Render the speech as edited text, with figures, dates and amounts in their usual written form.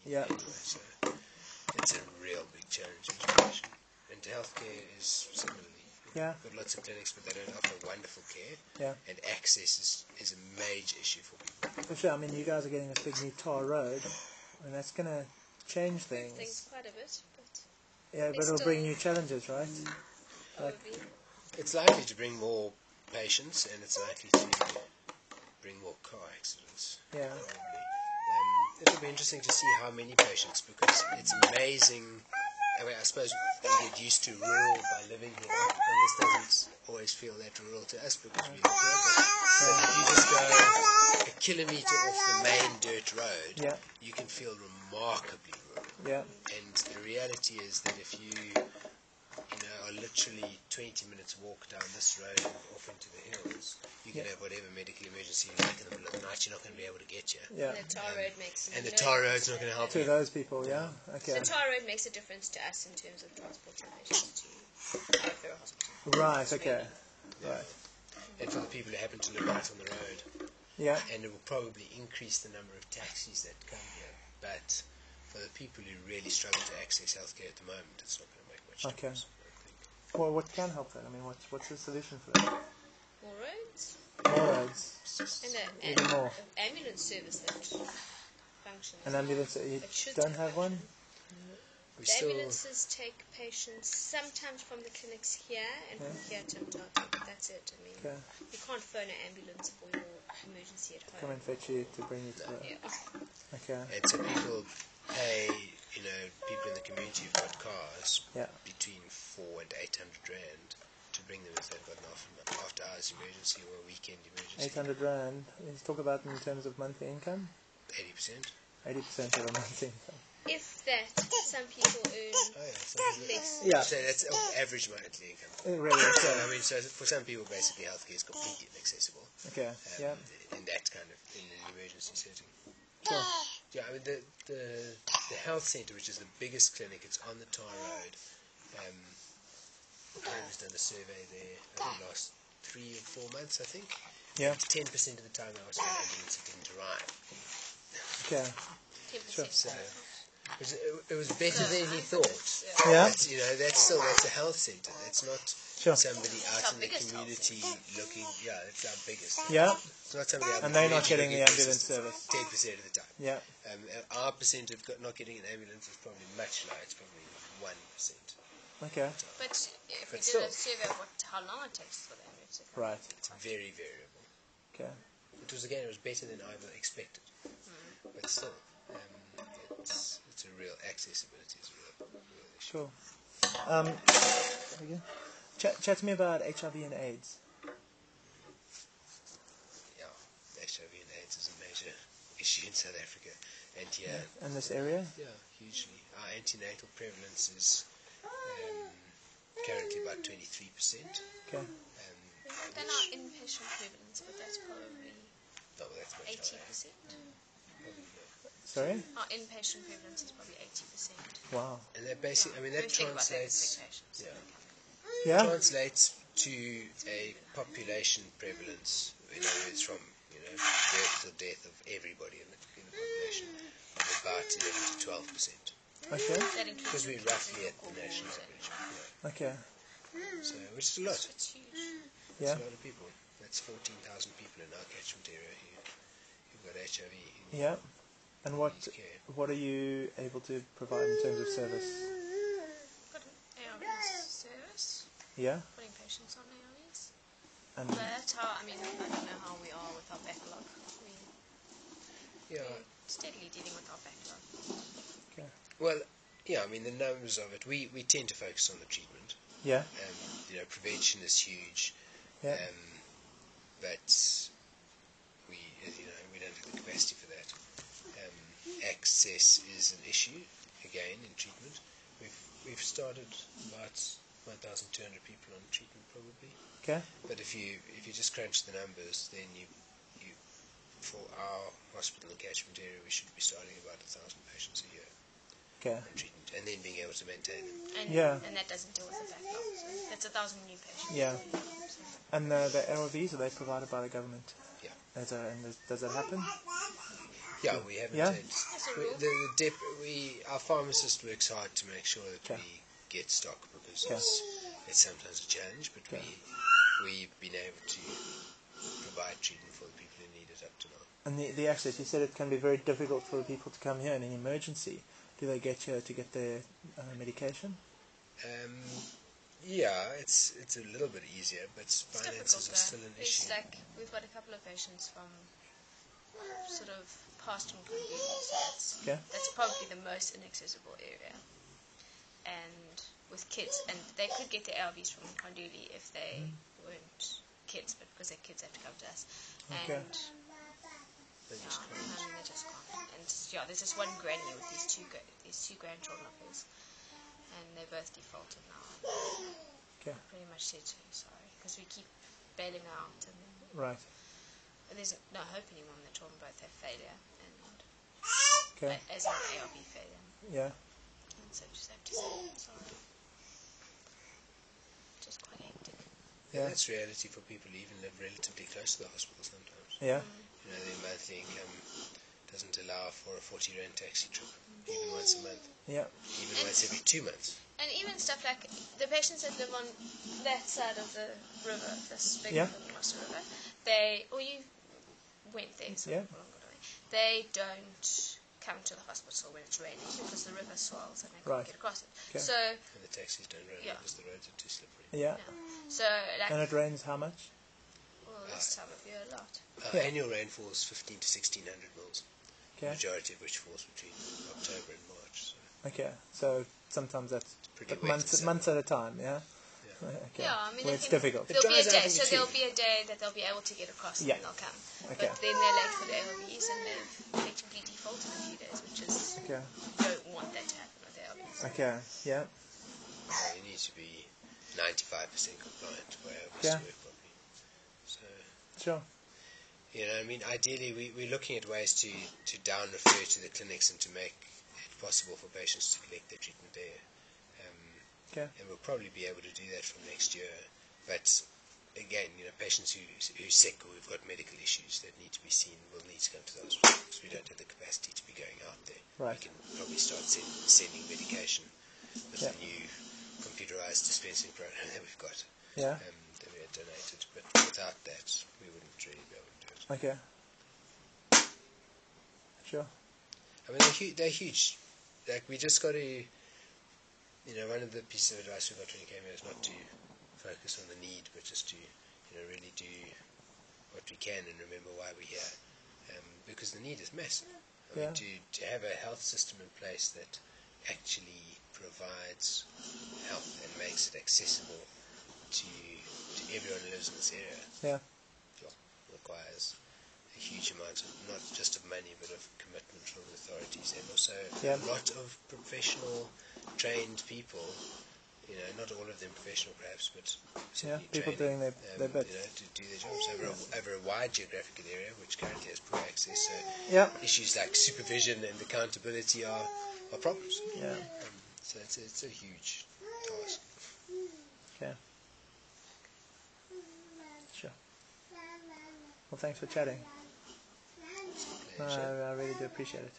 Yeah. Anyway, so it's a real big challenge in education. And healthcare is similarly. Yeah. We've got lots of clinics, but they don't offer wonderful care. Yeah. And access is a major issue for people. For sure. I mean, you guys are getting a big new tar road, and that's going to change things. Quite a bit, but Yeah, but it'll bring new challenges, right? probably. It's likely to bring more patients, and it's likely to bring more car accidents. Yeah. Probably. It'll be interesting to see how many patients, because it's amazing. I mean, I suppose we get used to rural by living here, and this doesn't always feel that rural to us because we live here. But if you just go a kilometre off the main dirt road, Yeah. you can feel remarkably rural. Yeah. And the reality is that if you are literally 20 minutes walk down this road and off into the hills, you can have whatever medical emergency you like in the middle of the night, you're not going to be able to get you. Yeah. And the tar road makes And the tar road's not going to help To you. those people, yeah? Okay. The tar road makes a difference to us in terms of transporting patients to referral hospital. Right, okay. Right. And for the people who happen to live right on the road. Yeah. And it will probably increase the number of taxis that come here. But for the people who really struggle to access healthcare at the moment, it's not going to make much difference. Well, what can help that? I mean, what's the solution for that? More roads. More roads. And Even more. ambulance service that functions. An ambulance, you don't have one? The ambulances take patients sometimes from the clinics here and from here to Mthatha. That's it. I mean, you can't phone an ambulance for your emergency at home. Come and fetch you to bring you to the... Yeah. Okay. And so people pay, people in the community who've got cars between 400 and 800 rand to bring them if they've got an after hours emergency or a weekend emergency. 800 rand. Let's talk about in terms of monthly income. 80%. 80% of a monthly income. If that, some people earn less. Yeah. So that's average monthly income. Really? So, I mean, so for some people, basically, healthcare is completely inaccessible. Okay. In that kind of, in an emergency setting. Sure. Yeah, I mean, the health centre, which is the biggest clinic, it's on the tar road. Taryn's done a survey there over the last 3 or 4 months, I think. Yeah. 10% of the time I was in an ambulance, it didn't arrive. Okay. 10%. So it was better than he thought. Yeah. But, that's a health centre. It's not somebody out in the community looking. Yeah, it's our biggest. Yeah. It's not somebody out in And the they're not community getting the looking ambulance for service. 10% of the time. Yeah. Our percent of not getting an ambulance is probably much lower. It's probably 1%. Okay. But if we still. did a survey of how long it takes for the ambulance to come. Right. It's very variable. Okay. It was better than I ever expected. But still, it's a real accessibility is a real issue. Sure. Chat to me about HIV and AIDS. Yeah, HIV and AIDS is a major issue in South Africa, and here. In this area? Yeah, hugely. Our antenatal prevalence is currently about 23%. Okay. Then our inpatient prevalence, but that's probably that's much 80%. Sorry? Our inpatient prevalence is probably 80%. Wow. And that basically, I mean, that translates. Translates to a population prevalence. In other words, from birth to death of everybody in the population of about 11 to 12%. Okay. Because we're roughly at the national average. Yeah. Okay. So, which is a lot. It's huge. Yeah. It's a lot of people. That's 14,000 people in our catchment area who've got HIV. Yeah. And what are you able to provide in terms of service? We've got an ARVs service. Yeah. Putting patients on ARVs. And But that's how, I don't know how we are with our backlog. We're steadily dealing with our backlog. Okay. Well, yeah, I mean, the numbers of it, we tend to focus on the treatment. Yeah. Prevention is huge. Yeah. But we don't have the capacity for that. Access is an issue, again, in treatment. We've started about 1,200 people on treatment, probably. Okay. But if you just crunch the numbers, then you for our hospital and catchment area, we should be starting about 1,000 patients a year. Okay. On treatment, and then being able to maintain them. And that doesn't deal with the backlog. So that's 1,000 new patients. Yeah. And the ARVs, are they provided by the government? Yeah. Does that happen? Yeah, we haven't Yeah? said. Our pharmacist works hard to make sure that we get stock because it's sometimes a challenge, but we've been able to provide treatment for the people who need it up to now. And the access, you said it can be very difficult for people to come here in an emergency. Do they get here to get their medication? Yeah, it's a little bit easier, but finances are still an issue. We've got a couple of patients from sort of past inconvenience. That's probably the most inaccessible area. And with kids, and they could get the ARVs from Konduli if they weren't kids, but because they're kids, they have to come to us. And they just can't. And there's this one granny with these two grandchildren of hers, and they're both defaulted now. I pretty much said to her, sorry, because we keep bailing out, and then there's no hope anymore. And the children both have failure, and as an ARV failure. Yeah. And so just have to say sorry. Just quite hectic. Yeah, that's reality for people who even live relatively close to the hospital sometimes. Yeah. You know, their monthly income doesn't allow for a 40 rand taxi trip, even once a month. Yeah. Even once every 2 months. And even stuff like the patients that live on that side of the river, this big across the river, you went there, so they don't come to the hospital when it's raining because the river swells and they can't get across it. So and the taxis don't run because the roads are too slippery. Yeah. So and it rains how much? Well, this time of year a lot. Annual rainfall is 15 to 1600 mils. The majority of which falls between October and March. So sometimes that's months at a time, yeah? Yeah, I mean, it's difficult. There'll be a day, so there'll be a day that they'll be able to get across and they'll come. But then they're late for the ARVs and they've effectively defaulted a few days, which is, you don't want that to happen with the ARVs. You need to be 95% compliant for ARVs to work properly. So, sure. You know, I mean, ideally we're looking at ways to down refer to the clinics and to make it possible for patients to collect their treatment there. And we'll probably be able to do that from next year. But again, you know, patients who're sick or who've got medical issues that need to be seen will need to come to the hospital because we don't have the capacity to be going out there. Right. We can probably start sending medication with the new computerized dispensing program that we've got. That we had donated. But without that, we wouldn't really be able to do it. Okay. Sure. I mean, they're huge. Like, we just got to... You know, one of the pieces of advice we got when we came here is not to focus on the need, but just to, you know, really do what we can and remember why we're here. Because the need is massive. I mean, to have a health system in place that actually provides health and makes it accessible to everyone who lives in this area requires a huge amount of, not just of money, but of commitment from the authorities and also a lot of professional trained people, you know, not all of them professional perhaps, but people doing their bit, you know, to do their jobs over a wide geographical area which currently has poor access. So issues like supervision and accountability are problems. So it's a huge task. Okay. Sure. Well, thanks for chatting. I really do appreciate it.